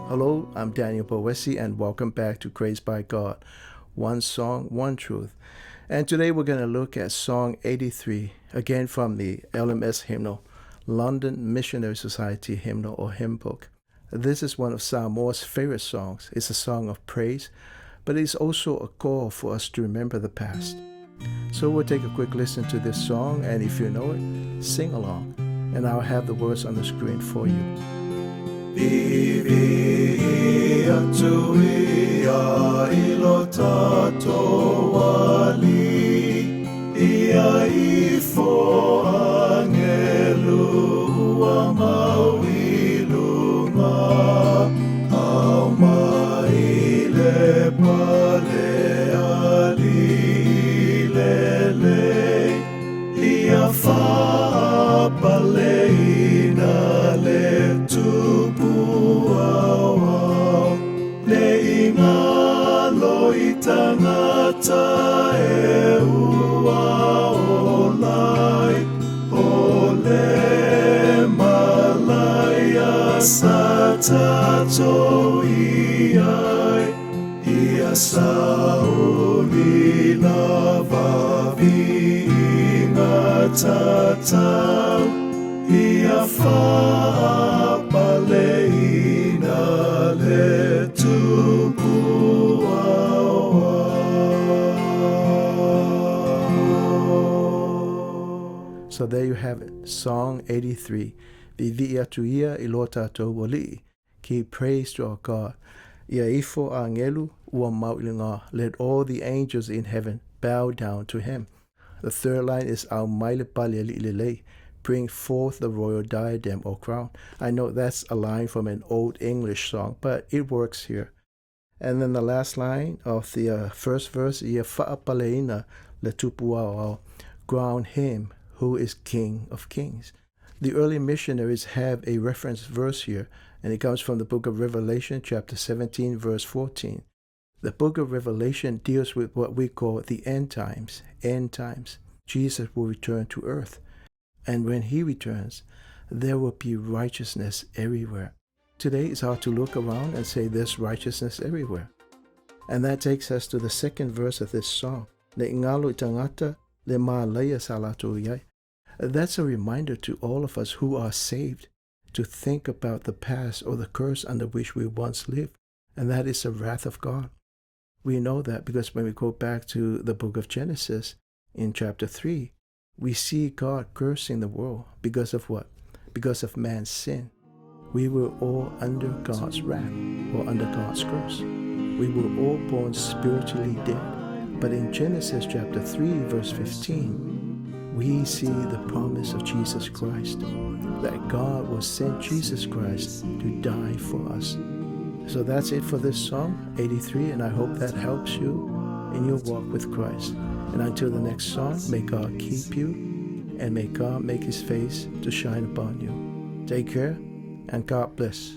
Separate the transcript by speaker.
Speaker 1: Hello, I'm Daniel Pouesi, and welcome back to Grace by God. One song, one truth. And today we're going to look at Song 83, again from the LMS hymnal, London Missionary Society hymnal or hymn book. This is one of Samoa's favorite songs. It's a song of praise, but it's also a call for us to remember the past. So we'll take a quick listen to this song, and if you know it, sing along. And I'll have the words on the screen for you.
Speaker 2: Vivi atuia ilotato wali ia ifo angelu wa mawilunga au maile pale alilele ia fa paleina letu itangata e ua olai ole malaya satato iai ia sauni lavavi ingatata ia fa paleina letupu.
Speaker 1: So there you have it, Song 83, Vivi atuia ilota to wali, give praise to our God. Ia ifo angelu ua maulinga, let all the angels in heaven bow down to him. The third line is au maile pali lilele, bring forth the royal diadem or crown. I know that's a line from an old English song, but it works here. And then the last line of the first verse, ia fa'apaleina le tupuao, crown him who is King of Kings. The early missionaries have a reference verse here, and it comes from the book of Revelation, chapter 17, verse 14. The book of Revelation deals with what we call the end times. End times. Jesus will return to earth. And when he returns, there will be righteousness everywhere. Today it's hard to look around and say there's righteousness everywhere. And that takes us to the second verse of this song. Le ingalo itangata le maalaya salatu yai. That's a reminder to all of us who are saved to think about the past or the curse under which we once lived, and that is the wrath of God. We know that because when we go back to the book of Genesis in chapter 3, we see God cursing the world because of what? Because of man's sin. We were all under God's wrath or under God's curse. We were all born spiritually dead. But in Genesis chapter 3, verse 15, we see the promise of Jesus Christ, that God will send Jesus Christ to die for us. So that's it for this song, 83, and I hope that helps you in your walk with Christ. And until the next song, may God keep you, and may God make his face to shine upon you. Take care, and God bless.